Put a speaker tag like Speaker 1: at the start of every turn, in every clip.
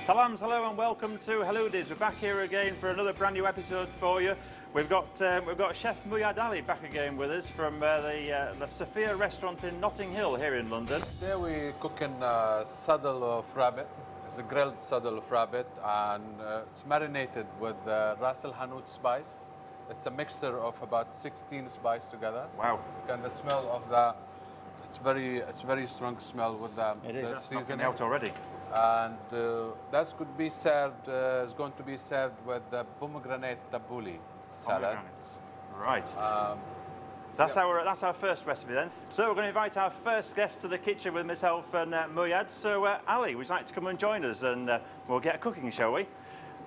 Speaker 1: Salams, hello and welcome to Haludis. We're back here again for another brand new episode for you. We've got Chef Muayad Ali back again with us from the Sophia restaurant in Notting Hill here in London.
Speaker 2: Today we're cooking a saddle of rabbit. It's a grilled saddle of rabbit and it's marinated with Ras Al Hanout spice. It's a mixture of about 16 spices together.
Speaker 1: Wow.
Speaker 2: And the smell of the, it's very strong smell with the seasoning
Speaker 1: out already.
Speaker 2: And that could be served, is going to be served with the pomegranate tabbouleh salad.
Speaker 1: Right. So that's our first recipe then. So we're going to invite our first guest to the kitchen with myself and Muayad. So Ali, would you like to come and join us and we'll get cooking, shall we?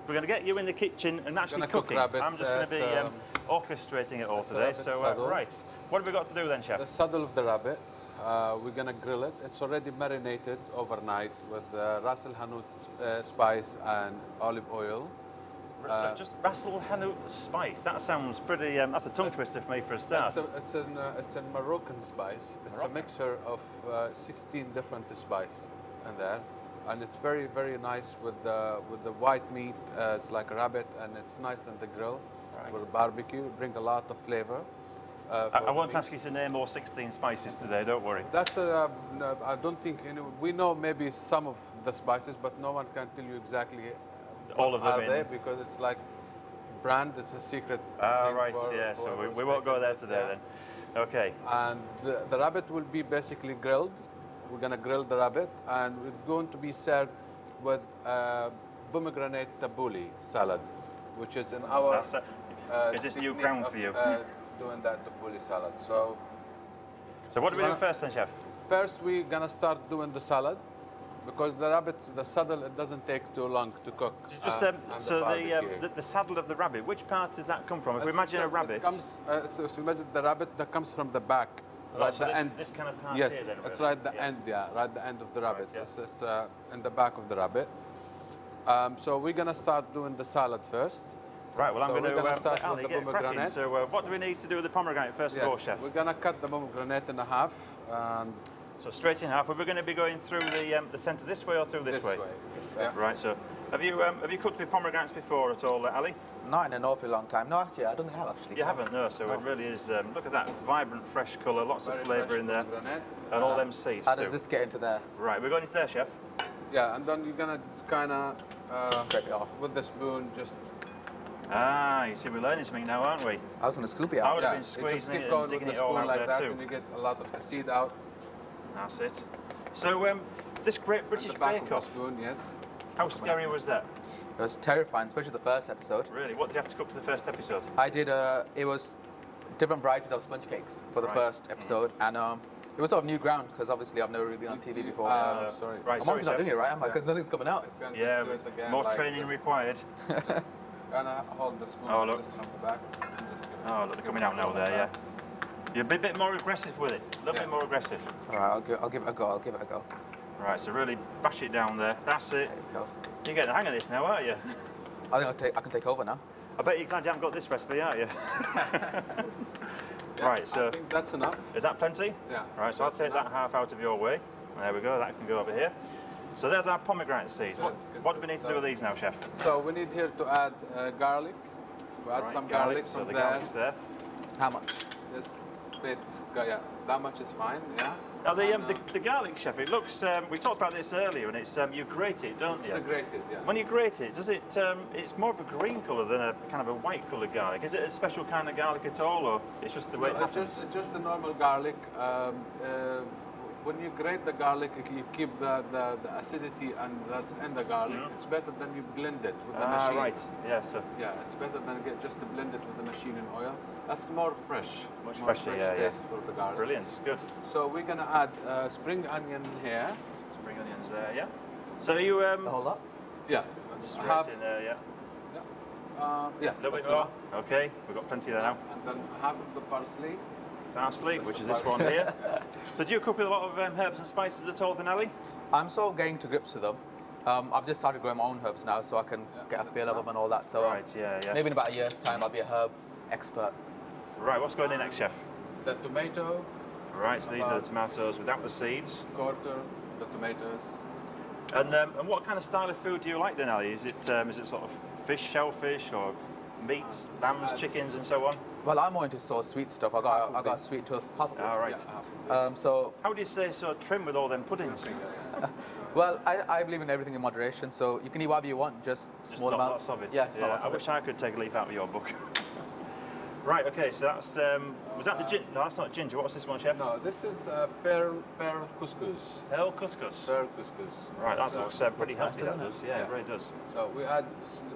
Speaker 1: We're going to get you in the kitchen and actually cooking. I'm just going to be orchestrating it all today. So right, what have we got to do then, Chef?
Speaker 2: The saddle of the rabbit. We're going to grill it. It's already marinated overnight with Ras Al Hanout spice and olive oil.
Speaker 1: So just Ras Al Hanout spice. That sounds pretty. That's a tongue twister for me for a start.
Speaker 2: It's a Moroccan spice. It's a mixture of 16 different spices in there. And it's very, very nice with the white meat. It's like a rabbit, and it's nice on the grill with barbecue. Bring a lot of flavor.
Speaker 1: I won't ask you to name all 16 spices today. Don't worry.
Speaker 2: That's no, I don't think we know maybe some of the spices, but no one can tell you exactly
Speaker 1: all of them
Speaker 2: are they because it's like brand. It's a secret.
Speaker 1: Right. Yeah. So we won't go there today then. Okay.
Speaker 2: And the rabbit will be basically grilled. We're going to grill the rabbit, and it's going to be served with pomegranate tabbouleh salad, which is in our.
Speaker 1: Is this new ground for you?
Speaker 2: Doing that tabbouleh salad. So
Speaker 1: what do we do first, then, Chef?
Speaker 2: First, we're going to start doing the salad, because the saddle, it doesn't take too long to cook.
Speaker 1: Just so the saddle of the rabbit. Which part does that come from? If we imagine a rabbit.
Speaker 2: It comes, so imagine the rabbit that comes from the back. Right,
Speaker 1: so
Speaker 2: the end.
Speaker 1: This kind of part
Speaker 2: yes,
Speaker 1: here, then, really?
Speaker 2: it's right at the end. Yeah, right at the end of the rabbit.
Speaker 1: Right, yeah.
Speaker 2: It's in the back of the rabbit. So we're gonna start doing the salad first.
Speaker 1: Right. Well, I'm going to
Speaker 2: start with the pomegranate.
Speaker 1: So what do we need to do with the pomegranate first of all, Chef?
Speaker 2: We're gonna cut the pomegranate in half.
Speaker 1: So straight in half. We're going to be going through the centre this way or through this way?
Speaker 2: This way. Yeah.
Speaker 1: Right. So have you cooked with pomegranates before at all, Ali?
Speaker 3: Not in an awfully long time. No, actually, I don't think I have actually.
Speaker 1: You haven't, no. So it really is. Look at that vibrant, fresh colour, lots of flavour in there, and all them seeds.
Speaker 3: How does this get into there?
Speaker 1: Right, we're going into there, Chef.
Speaker 2: Yeah, and then you're gonna kind of
Speaker 3: scrape it off
Speaker 2: with the spoon, just.
Speaker 1: You see, we're learning something now, aren't we?
Speaker 3: I was going to scoop it out.
Speaker 1: I would have been squeezing it and digging it all out
Speaker 2: like
Speaker 1: there
Speaker 2: that,
Speaker 1: too.
Speaker 2: and you get a lot of the seed out.
Speaker 1: That's it. So this Great British Bake Off.
Speaker 2: Spoon, yes.
Speaker 1: How scary was that?
Speaker 3: It was terrifying, especially the first episode.
Speaker 1: Really? What did you have to cook for the first episode?
Speaker 3: I did, it was different varieties of sponge cakes for the first episode. And it was sort of new ground, because obviously I've never really been on TV before.
Speaker 2: Sorry.
Speaker 1: Right,
Speaker 3: I'm obviously not doing it right, am I? Because nothing's coming out.
Speaker 1: Yeah, more training required.
Speaker 2: Just gonna hold the spoon just from the back.
Speaker 1: Oh, look, they're coming out now there, yeah. You're a bit more aggressive with it. A little bit more aggressive.
Speaker 3: All right, I'll give it a go. I'll give it a go.
Speaker 1: Right, so really bash it down there. That's it.
Speaker 3: There you go.
Speaker 1: You're getting the hang of this now, aren't you?
Speaker 3: I think I can take over now.
Speaker 1: I bet you're glad you haven't got this recipe, aren't you? Right, so
Speaker 2: I think that's enough.
Speaker 1: Is that plenty?
Speaker 2: Yeah.
Speaker 1: Right, so I'll take that half out of your way. There we go. That can go over here. So there's our pomegranate seeds. What do we need to do with these now, Chef?
Speaker 2: So we need here to add garlic. We add some garlic
Speaker 1: so
Speaker 2: from
Speaker 1: the
Speaker 2: there.
Speaker 1: garlic's there.
Speaker 3: How much?
Speaker 2: Just a bit. Yeah, that much is fine. Yeah.
Speaker 1: Now the garlic, Chef, it looks. We talked about this earlier, and it's you grate it, don't you?
Speaker 2: It's grated, yeah.
Speaker 1: When you grate it, does it? It's more of a green colour than a kind of a white coloured garlic. Is it a special kind of garlic at all, or it's just the way it happens?
Speaker 2: Just a normal garlic. When you grate the garlic, you keep the acidity and that's in the garlic. It's better than you blend it with the machine.
Speaker 1: Right. Yeah. So.
Speaker 2: Yeah, it's better than just to blend it with the machine in oil. That's more fresh.
Speaker 1: Much
Speaker 2: more
Speaker 1: fresher,
Speaker 2: fresh
Speaker 1: yeah.
Speaker 2: taste for the garlic.
Speaker 1: Brilliant. Good.
Speaker 2: So we're gonna add spring onion here.
Speaker 1: Spring onions there, yeah. So you
Speaker 3: The whole lot?
Speaker 2: Yeah.
Speaker 1: Straight in there, yeah.
Speaker 2: Yeah.
Speaker 1: A little bit more. Okay, we've got plenty there now.
Speaker 2: And then half of the parsley.
Speaker 1: Parsley, which is this one here. So do you cook with a lot of herbs and spices at all, then, Ali?
Speaker 3: I'm sort of getting to grips with them. I've just started growing my own herbs now, so I can get a feel of them and all that. So
Speaker 1: right, yeah.
Speaker 3: Maybe in about a year's time, I'll be a herb expert.
Speaker 1: Right, what's going in next, Chef?
Speaker 2: The tomato.
Speaker 1: Right, so these are the tomatoes without the seeds.
Speaker 2: Quarter the tomatoes.
Speaker 1: And what kind of style of food do you like then, Ali? Is it sort of fish, shellfish, or meats, lambs, chickens, and so on?
Speaker 3: Well, I'm more into sort of sweet stuff. I got a sweet tooth. Half of this.
Speaker 1: All right.
Speaker 3: Yeah, so.
Speaker 1: How do you stay so trim with all them puddings?
Speaker 3: Well, I believe in everything in moderation, so you can eat whatever you want, just small amounts.
Speaker 1: Lots of it.
Speaker 3: Yeah,
Speaker 1: I wish I could take a leaf out of your book. Right, okay, so that's, was that the ginger? No, that's not ginger. What's this one, Chef?
Speaker 2: No, this is pearl couscous.
Speaker 1: Pearl couscous.
Speaker 2: Pearl couscous.
Speaker 1: Right, that looks pretty healthy,
Speaker 3: nice,
Speaker 1: that does. Yeah, it really does.
Speaker 2: So we add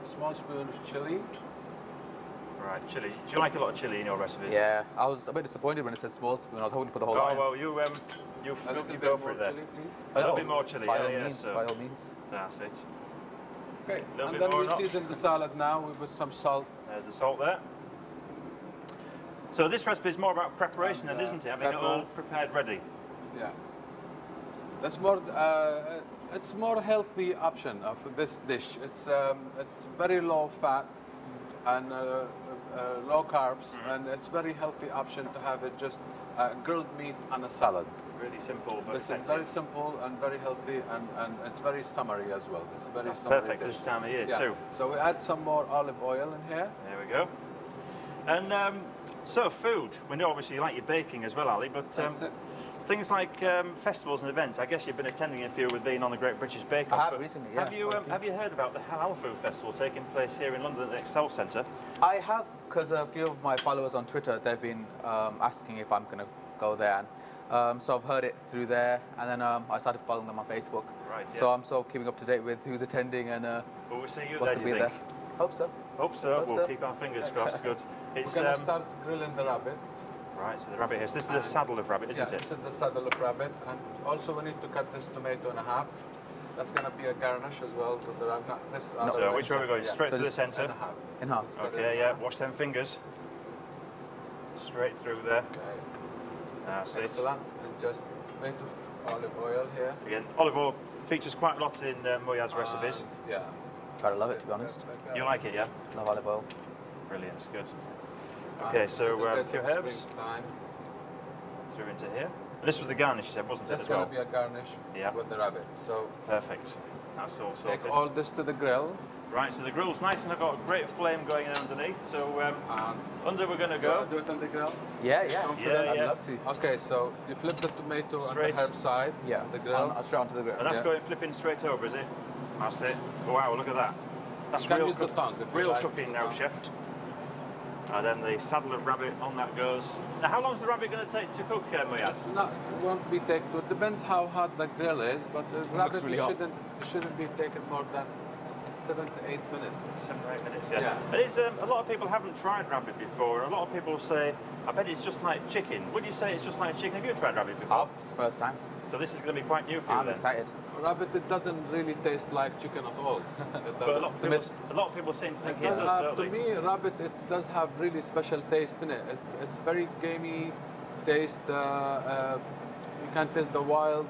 Speaker 2: a small spoon of chili.
Speaker 1: Right, chili. Do you like a lot of chili in your recipes?
Speaker 3: Yeah, I was a bit disappointed when it said small spoon. I was hoping to put the whole lot in.
Speaker 1: Well, you go for it there.
Speaker 2: Chili, please.
Speaker 1: A little bit more chili,
Speaker 3: by all means.
Speaker 1: That's it.
Speaker 2: Okay,
Speaker 1: and
Speaker 2: then we season the salad now. We put some salt.
Speaker 1: There's the salt there. So this recipe is more about preparation then, isn't it? Having it all prepared ready.
Speaker 2: Yeah. That's more. It's more healthy option of this dish. It's very low fat and low carbs, and it's very healthy option to have it just grilled meat on a salad.
Speaker 1: Really simple, but
Speaker 2: this is very simple and very healthy, and it's very summery as well. It's a very summery
Speaker 1: perfect
Speaker 2: dish.
Speaker 1: this time of year too.
Speaker 2: So we add some more olive oil in here.
Speaker 1: There we go. And so food, we know obviously you like your baking as well, Ali, but things like festivals and events, I guess you've been attending a few with being on the Great British Bake Off.
Speaker 3: I have recently, yeah.
Speaker 1: Have you heard about the Halal Food Festival taking place here in London at the Excel Centre?
Speaker 3: I have, because a few of my followers on Twitter, they've been asking if I'm going to go there. And, so I've heard it through there, and then I started following them on Facebook.
Speaker 1: Right, yeah.
Speaker 3: So I'm sort of keeping up to date with who's attending and
Speaker 1: well, we'll see you
Speaker 3: what's
Speaker 1: there,
Speaker 3: going to be there. Hope so.
Speaker 1: Hope so. We'll keep our fingers crossed. Good. It's,
Speaker 2: We're going to start grilling the rabbit.
Speaker 1: Right, so the rabbit here. So this is the saddle of rabbit, isn't it?
Speaker 2: This is the saddle of rabbit, and also we need to cut this tomato in half. That's going to be a garnish as well with the rabbit.
Speaker 1: So which way are we going? Straight to the centre?
Speaker 3: In half.
Speaker 1: Okay, yeah. Watch them fingers. Straight through there.
Speaker 2: Okay.
Speaker 1: That's it.
Speaker 2: Excellent. And just a bit of olive oil here.
Speaker 1: Again, olive oil features quite a lot in Muayad's recipes.
Speaker 2: Yeah.
Speaker 3: Gotta love it, to be honest.
Speaker 1: You like it, yeah?
Speaker 3: Love olive oil.
Speaker 1: Brilliant, good. Okay, so a few herbs
Speaker 2: time.
Speaker 1: through into here. And this was the garnish, you said, wasn't it?
Speaker 2: That's going to be a garnish with the rabbit. So
Speaker 1: perfect. That's all sorted.
Speaker 2: take all this to the grill.
Speaker 1: Right, so the grill's nice and I've got a great flame going in underneath. So under we're going to go.
Speaker 2: Do it on the grill.
Speaker 3: Yeah.
Speaker 1: I'd
Speaker 3: love to.
Speaker 2: Okay, so you flip the tomato on the herb side.
Speaker 3: Yeah.
Speaker 2: The grill.
Speaker 3: Straight onto the grill.
Speaker 1: And that's going flipping straight over, is it? That's it. Wow, look at that. That's
Speaker 2: you can use the tongue.
Speaker 1: Real cooking now, chef. And then the saddle of rabbit, on that goes. Now, how long is the rabbit going to take to cook, Muayad?
Speaker 2: It won't be taken. It depends how hot the grill is, but the rabbit really shouldn't be taken more than 7 to 8 minutes.
Speaker 1: 7 or 8 minutes, yeah. But it's, a lot of people haven't tried rabbit before. A lot of people say, I bet it's just like chicken. Would you say it's just like chicken? Have you tried rabbit before?
Speaker 3: It's first time.
Speaker 1: So this is going to be quite new for you
Speaker 3: I'm excited.
Speaker 2: Rabbit, it doesn't really taste like chicken at all.
Speaker 1: But a lot of people seem to think it does, don't they?
Speaker 2: To me, rabbit, it does have really special taste in it. It's very gamey taste. You can taste the wild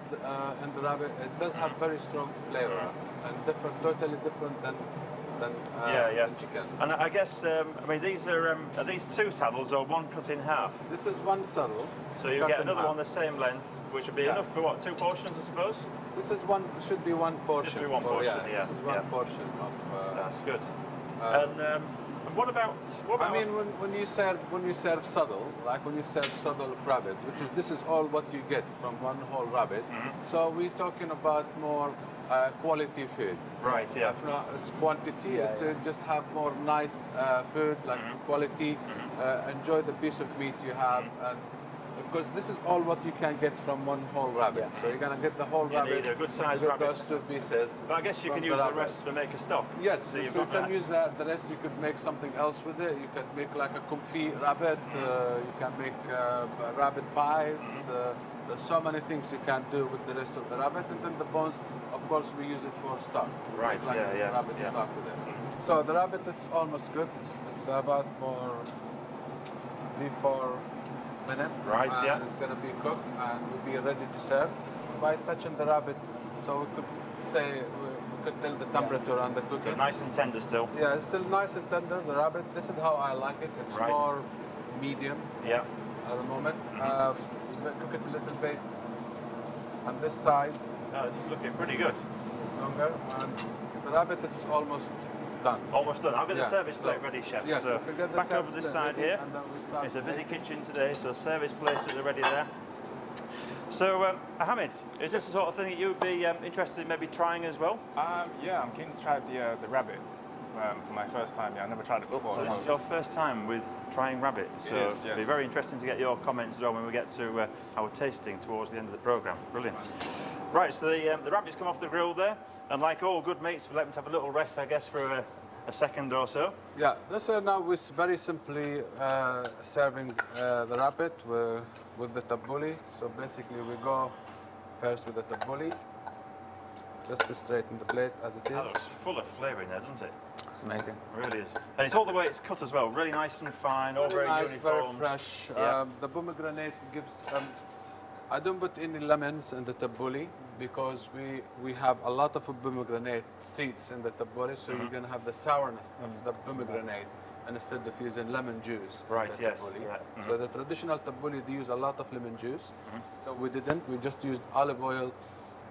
Speaker 2: in the rabbit. It does have very strong flavor and totally different than chicken.
Speaker 1: And I guess, I mean, these are these two saddles or one cut in half?
Speaker 2: This is one saddle.
Speaker 1: So you get another one the same length, which would be enough for what, 2 portions, I suppose?
Speaker 2: This is should be one portion.
Speaker 1: Should be one portion,
Speaker 2: This is one portion of.
Speaker 1: That's good. And what about?
Speaker 2: I mean, when you serve saddle, like when you serve saddle of rabbit, this is all what you get from one whole rabbit. So we're talking about more quality food.
Speaker 1: Right. Yeah.
Speaker 2: It's quantity. Just have more nice food, like quality. Enjoy the piece of meat you have, and because this is all what you can get from one whole rabbit. So you're gonna get the whole rabbit.
Speaker 1: Need a good sized rabbit.
Speaker 2: Those 2 pieces.
Speaker 1: But I guess you can use the rest to make a stock.
Speaker 2: Yes. So you can use the rest. You could make something else with it. You could make like a confit rabbit. You can make rabbit pies. There's so many things you can do with the rest of the rabbit, and then the bones, of course, we use it for stock.
Speaker 1: Right.
Speaker 2: Like rabbit stock with it. So the rabbit, it's almost good. It's about more 3-4 minutes.
Speaker 1: Right.
Speaker 2: And it's going to be cooked and will be ready to serve by touching the rabbit. So we could say we could tell the temperature on the cooking.
Speaker 1: So nice and tender still.
Speaker 2: Yeah, it's still nice and tender. The rabbit. This is how I like it. It's more medium.
Speaker 1: Yeah.
Speaker 2: At the moment. Cook it a little bit on this side.
Speaker 1: Oh, it's looking pretty good.
Speaker 2: longer. And the rabbit is almost done.
Speaker 1: Almost done. I'll get the
Speaker 2: Yeah,
Speaker 1: service
Speaker 2: so-
Speaker 1: plate ready, chef.
Speaker 2: Yes,
Speaker 1: so
Speaker 2: if we get the
Speaker 1: back over
Speaker 2: service
Speaker 1: this
Speaker 2: plate
Speaker 1: side
Speaker 2: ready,
Speaker 1: here.
Speaker 2: and then we start
Speaker 1: It's a busy
Speaker 2: making.
Speaker 1: kitchen today, so service places are ready there. So, Hamid, is this the sort of thing that you would be interested in maybe trying as well?
Speaker 4: Yeah, I'm keen to try the rabbit for my first time. Yeah, I've never tried it before.
Speaker 1: So this is your first time with trying rabbit, so
Speaker 4: is, yes.
Speaker 1: it'll be very interesting to get your comments as well when we get to our tasting towards the end of the programme. Brilliant. Right, so the rabbit's come off the grill there, and like all good meats, we let them to have a little rest, I guess, for a second or so.
Speaker 2: Yeah, this now we're very simply serving the rabbit with the tabbouleh. So basically we go first with the tabbouleh, just to straighten the plate as it is.
Speaker 1: That looks full of flavour in there, doesn't it?
Speaker 3: It's amazing.
Speaker 1: It really is. And it's all the way it's cut as well, really nice and fine, all very
Speaker 2: nice,
Speaker 1: uniform.
Speaker 2: very fresh.
Speaker 1: Yeah.
Speaker 2: The pomegranate gives. I don't put any lemons in the tabbouleh because we have a lot of pomegranate seeds in the tabbouleh, so you're going to have the sourness of the pomegranate instead of using lemon juice.
Speaker 1: Right,
Speaker 2: in the
Speaker 1: yes.
Speaker 2: tabbouleh.
Speaker 1: Yeah.
Speaker 2: So the traditional tabbouleh, they use a lot of lemon juice. So we didn't. We just used olive oil,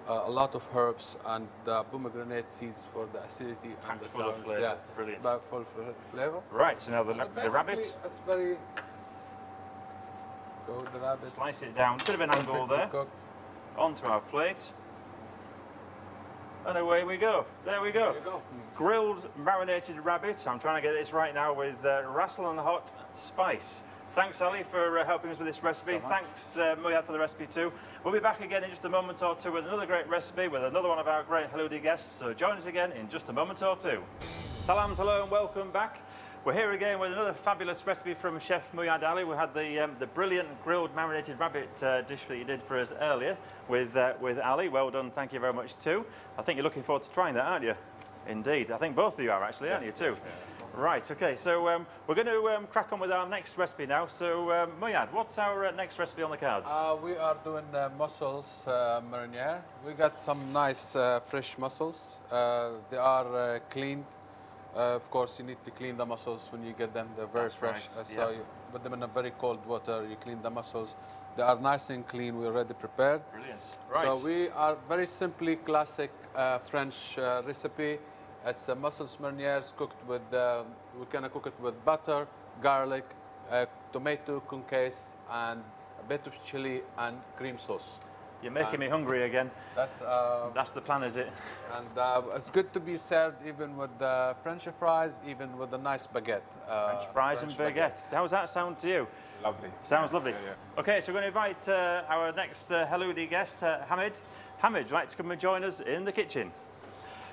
Speaker 2: a lot of herbs, and pomegranate seeds for the acidity and
Speaker 1: Packed
Speaker 2: the
Speaker 1: full of
Speaker 2: sourness.
Speaker 1: flavour.
Speaker 2: Yeah,
Speaker 1: Brilliant.
Speaker 2: packed full of flavor.
Speaker 1: Right, so now the
Speaker 2: Basically,
Speaker 1: rabbit,
Speaker 2: it's very. Go with the rabbit.
Speaker 1: slice it down, bit of an angle
Speaker 2: Perfectly
Speaker 1: there,
Speaker 2: cooked.
Speaker 1: onto our plate. And away we go. There we go.
Speaker 2: There you go.
Speaker 1: Grilled marinated rabbit. I'm trying to get this right now with Rassel and Hot Spice. Thanks, Ali, for helping us with this recipe.
Speaker 3: So much.
Speaker 1: Thanks, Muayad, for the recipe too. We'll be back again in just a moment or two with another great recipe with another one of our great Haludi guests. So join us again in just a moment or two. Salams, hello, and welcome back. We're here again with another fabulous recipe from Chef Muayad Ali. We had the brilliant grilled marinated rabbit dish that you did for us earlier with Ali. Well done, thank you very much too. I think you're looking forward to trying that, aren't you? Indeed, I think both of you are actually, aren't you too? Right, okay, so we're going to crack on with our next recipe now. So Muayad, what's our next recipe on the cards?
Speaker 2: We are doing mussels mariniere. We got some nice fresh mussels. They are cleaned. Of course, you need to clean the mussels when you get them. They're very
Speaker 1: That's
Speaker 2: fresh.
Speaker 1: right,
Speaker 2: So
Speaker 1: yeah.
Speaker 2: you put them in a very cold water. You clean the mussels. They are nice and clean. We're already prepared.
Speaker 1: Brilliant. Right.
Speaker 2: So we are very simply classic French recipe. It's a mussels marinières cooked with. We're gonna cook it with butter, garlic, tomato concasse, and a bit of chili and cream sauce.
Speaker 1: You're making me hungry again.
Speaker 2: That's
Speaker 1: the plan, is it?
Speaker 2: and it's good to be served even with French fries, even with a nice baguette.
Speaker 1: French fries and baguette. How does that sound to you?
Speaker 4: Lovely.
Speaker 1: Sounds lovely.
Speaker 4: Yeah.
Speaker 1: Okay, so we're going to invite our next Haludi guest, Hamid. Hamid, would you like to come and join us in the kitchen?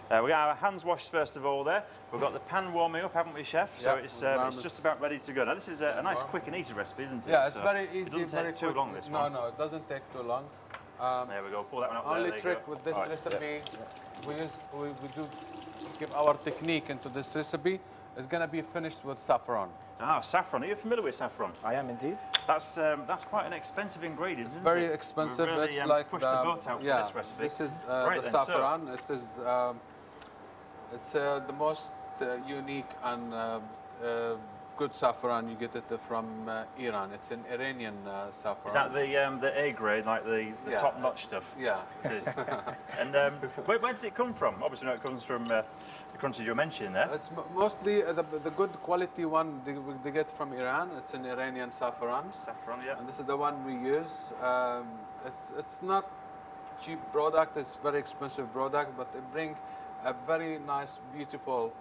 Speaker 1: We got our hands washed first of all there. We've got the pan warming up, haven't we, Chef? So
Speaker 2: Yeah,
Speaker 1: it's just about ready to go. Now, this is a nice, quick and easy recipe, isn't it?
Speaker 2: Yeah, it's
Speaker 1: So
Speaker 2: very
Speaker 1: It
Speaker 2: easy,
Speaker 1: doesn't
Speaker 2: very
Speaker 1: take too
Speaker 2: quick.
Speaker 1: long, this
Speaker 2: No,
Speaker 1: one.
Speaker 2: no, it doesn't take too long.
Speaker 1: There we go. Pull that one up there.
Speaker 2: Only
Speaker 1: There you
Speaker 2: trick
Speaker 1: go.
Speaker 2: with this
Speaker 1: All right.
Speaker 2: recipe, we do give our technique into this recipe. It's gonna be finished with saffron.
Speaker 1: Ah, saffron. Are you familiar with saffron?
Speaker 5: I am indeed.
Speaker 1: That's quite an expensive ingredient, isn't
Speaker 2: Very
Speaker 1: it?
Speaker 2: expensive.
Speaker 1: We really,
Speaker 2: It's like
Speaker 1: pushed the boat out for
Speaker 2: yeah.
Speaker 1: this recipe.
Speaker 2: This is
Speaker 1: Right
Speaker 2: the
Speaker 1: then, so-
Speaker 2: saffron. It's the most unique and good saffron. You get it from Iran. It's an Iranian saffron.
Speaker 1: Is that the A grade, like the
Speaker 2: Yeah,
Speaker 1: top-notch stuff?
Speaker 2: Yeah.
Speaker 1: It is. And where does it come from? Obviously, no, it comes from the countries you're mentioning there.
Speaker 2: It's mostly the good quality one they get from Iran. It's an Iranian saffron.
Speaker 1: Saffron, yeah.
Speaker 2: And this is the one we use. It's not cheap product. It's very expensive product, but it brings a very nice, beautiful,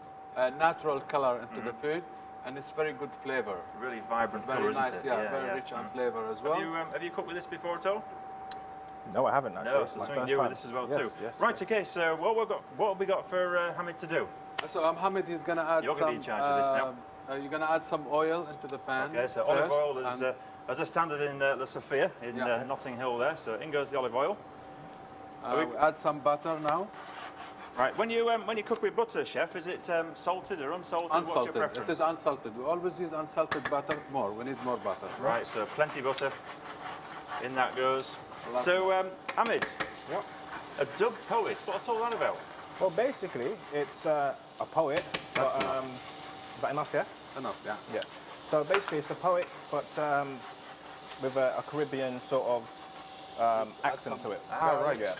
Speaker 2: natural color into the food, and it's very good flavor.
Speaker 1: Really vibrant
Speaker 2: Very
Speaker 1: colour,
Speaker 2: nice,
Speaker 1: isn't it?
Speaker 2: yeah, very rich on flavor as well.
Speaker 1: Have you cooked with this before at all?
Speaker 5: No, I haven't actually.
Speaker 1: No,
Speaker 5: It's
Speaker 1: so
Speaker 5: my
Speaker 1: something
Speaker 5: first
Speaker 1: new
Speaker 5: time.
Speaker 1: with this as well
Speaker 5: Yes,
Speaker 1: too.
Speaker 5: yes,
Speaker 1: Right,
Speaker 5: yes.
Speaker 1: okay, so what have we got for Hamid to do?
Speaker 2: So Hamid is gonna add
Speaker 1: You're gonna be in charge of this
Speaker 2: you're gonna add some oil into the pan.
Speaker 1: Okay, so
Speaker 2: first,
Speaker 1: olive oil is
Speaker 2: and
Speaker 1: as a standard in La Sophia in
Speaker 2: Yeah.
Speaker 1: Notting Hill there, so in goes the olive oil.
Speaker 2: we add some butter now.
Speaker 1: Right, when you cook with butter, Chef, is it salted or unsalted? What's
Speaker 2: Unsalted.
Speaker 1: your
Speaker 2: It
Speaker 1: preference?
Speaker 2: is unsalted. We always use unsalted butter more. We need more butter.
Speaker 1: Right, so plenty butter. In that goes.
Speaker 2: Love
Speaker 1: So, Hamid,
Speaker 5: Yep.
Speaker 1: a dubbed poet, what's all that about?
Speaker 5: Well, basically, it's a poet. But, is that enough? Yeah.
Speaker 2: Enough, yeah.
Speaker 5: Yeah. So basically, it's a poet, but with a Caribbean sort of accent to it.
Speaker 1: Ah, right.
Speaker 5: Yeah.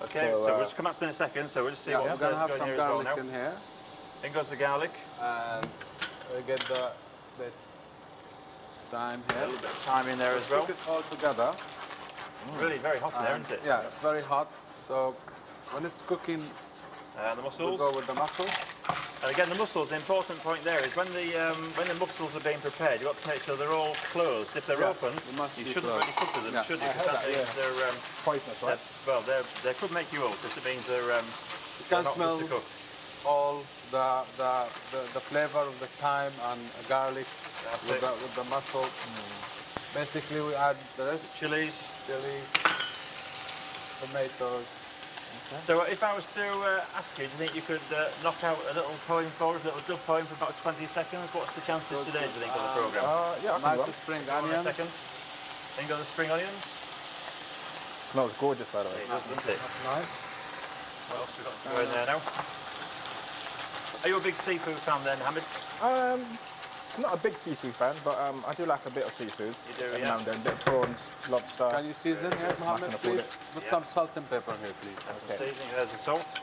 Speaker 1: Okay, so we'll just come back to in a second. So we'll just see
Speaker 2: yeah,
Speaker 1: what's
Speaker 2: we're gonna have
Speaker 1: going
Speaker 2: some
Speaker 1: here as well
Speaker 2: garlic
Speaker 1: now.
Speaker 2: in here,
Speaker 1: In goes the garlic.
Speaker 2: and we get the thyme
Speaker 1: A
Speaker 2: here.
Speaker 1: little bit of thyme in there as well.
Speaker 2: Cook it all together.
Speaker 1: Really very hot in there, isn't it?
Speaker 2: Yeah, it's very hot. So when it's cooking,
Speaker 1: The
Speaker 2: we'll
Speaker 1: mussels.
Speaker 2: go with the mussels.
Speaker 1: And again, the mussels, the important point there is when the mussels are being prepared, you've got to make sure they're all closed. If they're open,
Speaker 2: they must
Speaker 1: you
Speaker 2: be
Speaker 1: shouldn't
Speaker 2: closed.
Speaker 1: really cook with them,
Speaker 2: Yeah.
Speaker 1: should you?
Speaker 5: I
Speaker 1: Because
Speaker 5: heard
Speaker 1: that means
Speaker 5: that,
Speaker 1: they're,
Speaker 5: Poisonous, right?
Speaker 1: well, they could make you ill because it means they're,
Speaker 2: You
Speaker 1: they're
Speaker 2: can
Speaker 1: not
Speaker 2: smell
Speaker 1: good to cook.
Speaker 2: all the flavor of the thyme and garlic
Speaker 1: That's
Speaker 2: with the mussel. Basically, we add the rest:
Speaker 1: Chilies.
Speaker 2: chili, tomatoes.
Speaker 1: So if I was to ask you, do you think you could knock out a little poem for us, a little dove poem for about 20 seconds? What's the chances today, do you think, on the programme?
Speaker 5: Yeah, I can do
Speaker 2: Nice
Speaker 5: one.
Speaker 2: spring
Speaker 1: Hold on a
Speaker 2: onions.
Speaker 1: second. Then go the spring onions.
Speaker 5: Smells gorgeous, by the way.
Speaker 1: It does, doesn't it?
Speaker 2: Nice.
Speaker 1: What else we got to go in there now? Are you a big seafood fan then, Hamid?
Speaker 5: I'm not a big seafood fan, but I do like a bit of seafood.
Speaker 1: You do,
Speaker 5: Every
Speaker 1: yeah.
Speaker 5: now and then, a bit of prawns, lobster.
Speaker 2: Can you season here, Mohammed,
Speaker 5: can afford
Speaker 2: please?
Speaker 5: it.
Speaker 2: Put
Speaker 1: Yeah.
Speaker 2: some salt and pepper here, please.
Speaker 1: Some seasoning, there's the salt.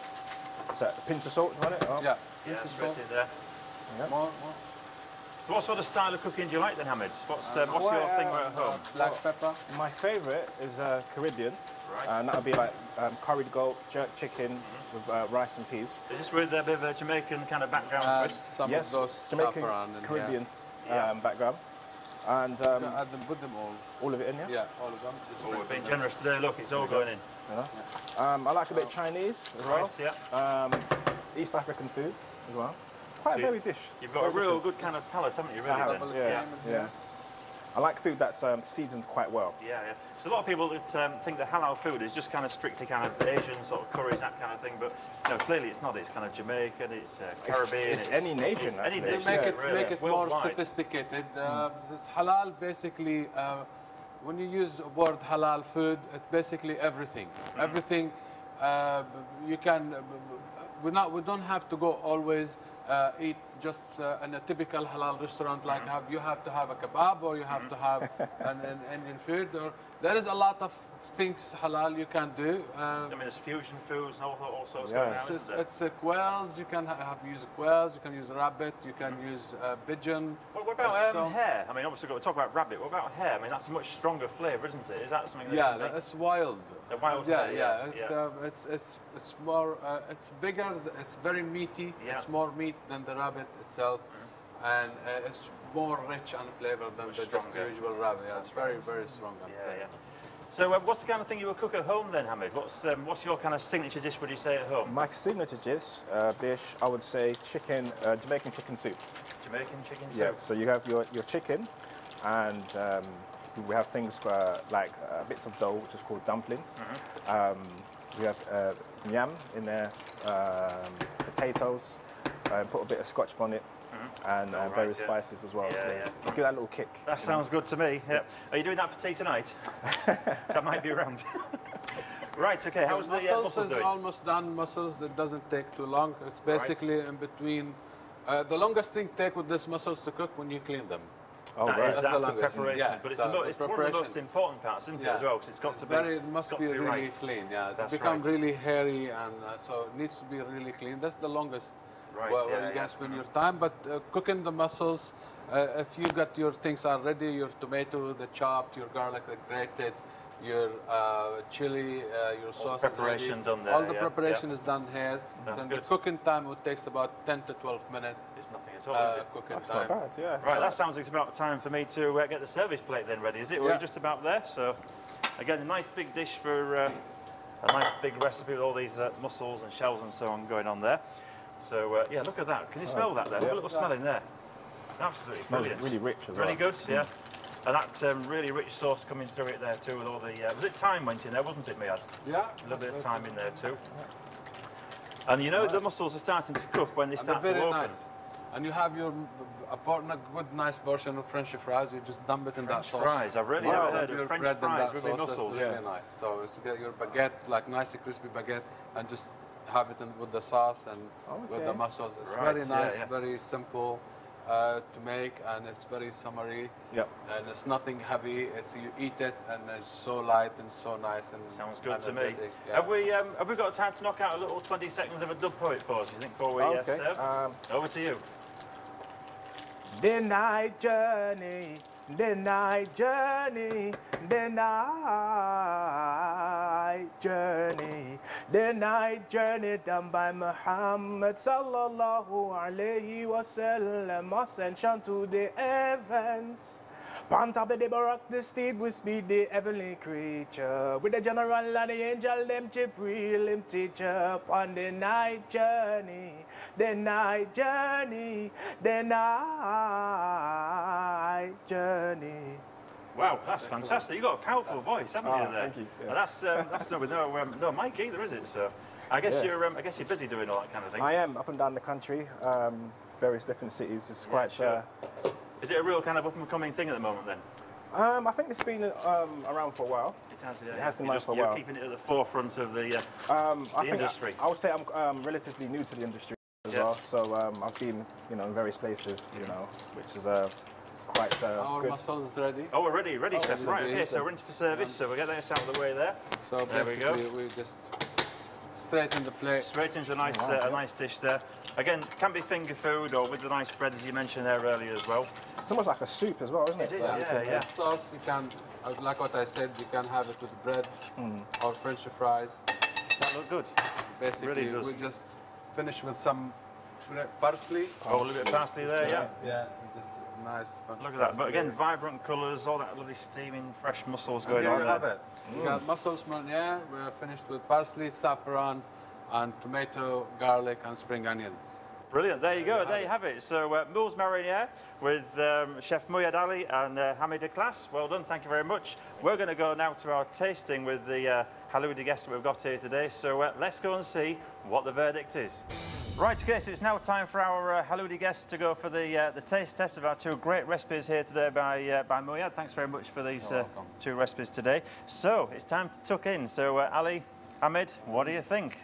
Speaker 5: So, a pinch of salt on it? Oh.
Speaker 2: Yeah.
Speaker 1: Yeah,
Speaker 2: This is
Speaker 1: straight
Speaker 2: salt.
Speaker 1: in there.
Speaker 2: More.
Speaker 1: So what sort of style of cooking do you like then, Hamid? What's your thing right at home?
Speaker 2: Black pepper.
Speaker 5: My favourite is Caribbean.
Speaker 1: Right.
Speaker 5: And that would be like curried goat, jerk chicken with rice and peas.
Speaker 1: Is this with a bit of a Jamaican kind of background twist?
Speaker 2: Some
Speaker 5: Yes,
Speaker 2: of those
Speaker 5: Jamaican,
Speaker 2: saffron in
Speaker 5: Caribbean
Speaker 1: Yeah.
Speaker 5: background. And
Speaker 2: here. Add them, put them all.
Speaker 5: all of it in, yeah?
Speaker 2: Yeah, all of them. Just
Speaker 1: Oh, we're
Speaker 2: sprinkle
Speaker 1: being
Speaker 2: them.
Speaker 1: generous today, look, it's all going in.
Speaker 5: You know? I like a bit of Chinese as well.
Speaker 1: Right, yeah.
Speaker 5: East African food as well. Quite
Speaker 1: So
Speaker 5: a varied dish.
Speaker 1: You've got a real good kind of palate, haven't you, really?
Speaker 5: I have,
Speaker 1: then?
Speaker 2: Double
Speaker 5: yeah,
Speaker 2: cream in
Speaker 5: yeah.
Speaker 2: here.
Speaker 5: I like food that's seasoned quite well.
Speaker 1: Yeah, yeah. So a lot of people that think that halal food is just kind of strictly kind of Asian sort of curries, that kind of thing, but no, clearly it's not. It's kind of Jamaican, it's Caribbean.
Speaker 5: It's any nation,
Speaker 1: it's any
Speaker 5: actually.
Speaker 1: nation,
Speaker 2: Make
Speaker 5: Yeah,
Speaker 2: it,
Speaker 1: really.
Speaker 2: make it more
Speaker 1: Worldwide.
Speaker 2: sophisticated. This halal basically, when you use the word halal food, it's basically everything. Everything you can. We don't have to go always eat just in a typical halal restaurant. Like you have to have a kebab or you have to have an Indian food. Or there is a lot of things halal you can do.
Speaker 1: I mean, there's fusion foods and all sorts
Speaker 5: Yeah.
Speaker 1: going around, isn't there?
Speaker 2: It's quails. You can use quails. You can use rabbit. You can use pigeon.
Speaker 1: What about
Speaker 2: So-
Speaker 1: hare? I mean, obviously, we've got to talk about rabbit. What about hare? I mean, that's a much stronger flavour, isn't it? Is that something that
Speaker 2: Yeah,
Speaker 1: you think?
Speaker 2: it's wild.
Speaker 1: The wild
Speaker 2: yeah,
Speaker 1: hare,
Speaker 2: yeah.
Speaker 1: yeah.
Speaker 2: It's more. It's bigger. It's very meaty.
Speaker 1: Yeah.
Speaker 2: It's more meat than the rabbit itself, and it's more rich on flavor than
Speaker 1: Much
Speaker 2: the just
Speaker 1: stronger.
Speaker 2: the usual rabbit. Yeah, it's
Speaker 1: That's
Speaker 2: very
Speaker 1: right.
Speaker 2: very strong on
Speaker 1: Yeah,
Speaker 2: flavor.
Speaker 1: yeah. So what's the kind of thing you would cook at home then, Hamid? What's your kind of signature dish, would you say, at home?
Speaker 5: My signature dish, I would say chicken, Jamaican chicken soup.
Speaker 1: Jamaican chicken soup?
Speaker 5: Yeah, so you have your chicken, and we have things like bits of dough, which is called dumplings. We have yam in there, potatoes, put a bit of scotch bonnet, and
Speaker 1: Oh, right,
Speaker 5: various
Speaker 1: yeah.
Speaker 5: spices as well.
Speaker 1: Yeah, yeah.
Speaker 5: Give that a little kick.
Speaker 1: That sounds good to me. Yeah. Are you doing that for tea tonight? That might be around. Right, okay, how's the mussels
Speaker 2: is
Speaker 1: doing?
Speaker 2: almost done. Mussels, it doesn't take too long. It's basically in between. The longest thing take with this mussels to cook when you clean them.
Speaker 5: Oh,
Speaker 1: That
Speaker 5: right.
Speaker 1: is-
Speaker 2: That's
Speaker 1: that's
Speaker 2: the
Speaker 1: the
Speaker 2: longest.
Speaker 1: preparation,
Speaker 2: Yeah,
Speaker 1: but it's,
Speaker 2: so the
Speaker 1: it's one of the
Speaker 2: preparation.
Speaker 1: most important parts, isn't it, as well? Because it's got to be,
Speaker 2: It must
Speaker 1: got
Speaker 2: be
Speaker 1: to be
Speaker 2: really
Speaker 1: right.
Speaker 2: clean. Yeah,
Speaker 1: That's
Speaker 2: it becomes
Speaker 1: right.
Speaker 2: really hairy, and so it needs to be really clean. That's the longest
Speaker 1: Right,
Speaker 2: where
Speaker 1: yeah,
Speaker 2: you
Speaker 1: yeah.
Speaker 2: can spend your time. But cooking the mussels, if you got your things already, your tomato, the chopped, your garlic, the grated, your chili, your sauce
Speaker 1: preparation
Speaker 2: is ready.
Speaker 1: done there,
Speaker 2: All the
Speaker 1: yeah,
Speaker 2: preparation
Speaker 1: yeah.
Speaker 2: is done here.
Speaker 1: That's
Speaker 2: and
Speaker 1: good.
Speaker 2: the cooking time it takes about 10 to 12 minutes.
Speaker 1: It's nothing at all, is it?
Speaker 2: Cooking
Speaker 5: That's
Speaker 2: time.
Speaker 5: not bad, yeah.
Speaker 1: Right, that sounds like it's about time for me to get the service plate then ready, is it? We're
Speaker 2: Yeah.
Speaker 1: just about there. So, again, a nice big dish for a nice big recipe with all these mussels and shells and so on going on there. So, yeah, look at that. Can you smell that there? Have a little smell in there. Absolutely
Speaker 5: Smells
Speaker 1: brilliant.
Speaker 5: really rich as
Speaker 1: Really
Speaker 5: well.
Speaker 1: good, yeah. And that really rich sauce coming through it there too with all the... was it thyme went in there, wasn't it, Muayad?
Speaker 2: Yeah.
Speaker 1: A little bit of thyme in there too. And you know the mussels are starting to cook when they
Speaker 2: And they're
Speaker 1: start to
Speaker 2: very
Speaker 1: open.
Speaker 2: nice. And you have your a good nice portion of French fries. You just dump it in
Speaker 1: French
Speaker 2: that sauce.
Speaker 1: fries. I've really never heard
Speaker 2: Your
Speaker 1: of French
Speaker 2: bread in
Speaker 1: fries
Speaker 2: that
Speaker 1: with
Speaker 2: sauce.
Speaker 1: mussels.
Speaker 2: It's really nice. So it's get your baguette, like nice crispy baguette, and just have it with the sauce and with the
Speaker 5: Okay.
Speaker 2: mussels. It's
Speaker 1: Right,
Speaker 2: very
Speaker 1: yeah,
Speaker 2: nice,
Speaker 1: yeah.
Speaker 2: very simple. to make, and it's very summery.
Speaker 5: Yep.
Speaker 2: And it's nothing heavy. It's you eat it, and it's so light and so nice. And
Speaker 1: Sounds good to me.
Speaker 2: energetic, yeah.
Speaker 1: Have we got time to knock out a little 20 seconds of a dub poet for us? You think before we
Speaker 5: Okay.
Speaker 1: serve? Over to you.
Speaker 5: The night journey, the night journey, the night journey, the night journey done by Muhammad sallallahu alayhi wasallam, ascension to the heavens. On top of the barak, the steed will speed the heavenly creature. With the general and the angel, them Jibreel, him teacher. On the night journey, the night journey, the night journey.
Speaker 1: Wow, that's fantastic. You've got a powerful voice, haven't you? There?
Speaker 5: Thank you. Yeah.
Speaker 1: And that's not with no mic either, is it? So, I guess you're busy doing all that kind of thing.
Speaker 5: I am up and down the country, various different cities. It's quite.
Speaker 1: Sure. Is it a real kind of up-and-coming thing at the moment, then?
Speaker 5: I think it's been around for a while.
Speaker 1: It has, yeah.
Speaker 5: It has been around for a while.
Speaker 1: You're keeping it at the forefront of the industry.
Speaker 5: I would say I'm relatively new to the industry as well. So I've been, in various places, which is quite
Speaker 2: Our
Speaker 5: good.
Speaker 2: mussels is ready.
Speaker 1: Oh, we're ready, chef. Right, okay, so
Speaker 2: so-
Speaker 1: we're into for service, so we'll get this out of the way there.
Speaker 2: So
Speaker 1: There we go.
Speaker 2: basically, we just straight in the plate.
Speaker 1: Straight into a nice dish there. Again, can be finger food or with the nice bread as you mentioned there earlier as well.
Speaker 5: It's almost like a soup as well, isn't it?
Speaker 1: It is, yeah.
Speaker 2: This sauce, you can, like what I said, you can have it with bread or French fries.
Speaker 1: That look good.
Speaker 2: Basically,
Speaker 1: Really does.
Speaker 2: we just finish with some parsley.
Speaker 1: Oh, a little bit of parsley there, yeah.
Speaker 2: Yeah, just nice bunch
Speaker 1: Look
Speaker 2: of
Speaker 1: at that. But
Speaker 2: parsley.
Speaker 1: again, vibrant colours, all that lovely steaming, fresh mussels
Speaker 2: And
Speaker 1: going
Speaker 2: here
Speaker 1: on
Speaker 2: we
Speaker 1: there.
Speaker 2: have it. We got mussels mariniere. We're finished with parsley, saffron, and tomato, garlic, and spring onions.
Speaker 1: Brilliant. There you go. There you have it. So, Mules Mariniere with Chef Muayad Ali and Hamid Class. Well done. Thank you very much. We're going to go now to our tasting with the Haloudi guests that we've got here today. So, let's go and see what the verdict is. Right, okay, so it's now time for our Haloudi guests to go for the taste test of our two great recipes here today by Muayad. Thanks very much for these two recipes today. So, it's time to tuck in. So, Ali, Hamid, what do you think?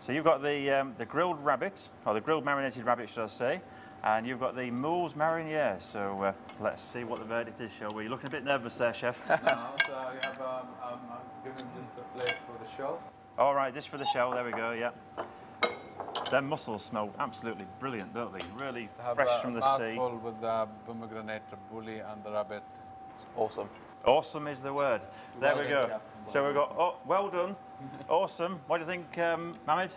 Speaker 1: So you've got the grilled rabbit, or the grilled marinated rabbit, should I say, and you've got the Mules Mariniere. So let's see what the verdict is, shall we? You're looking a bit nervous there, Chef.
Speaker 2: No, so you have, I'm giving just a plate for the shell.
Speaker 1: All right, dish for the shell, there we go, yeah. Their mussels smell absolutely brilliant, don't they? Really fresh from the sea.
Speaker 2: Mouthful with the pomegranate, bully, and the rabbit.
Speaker 3: It's awesome.
Speaker 1: Awesome is the word. There
Speaker 3: Well
Speaker 1: we
Speaker 3: done,
Speaker 1: go.
Speaker 3: Chef.
Speaker 1: So we've got, oh, well done, awesome. What do you think, Mohammed?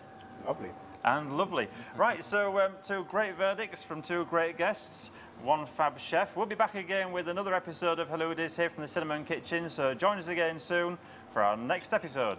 Speaker 5: Lovely.
Speaker 1: And lovely. Right, so two great verdicts from two great guests, one fab chef. We'll be back again with another episode of Haloudis here from the Cinnamon Kitchen, so join us again soon for our next episode.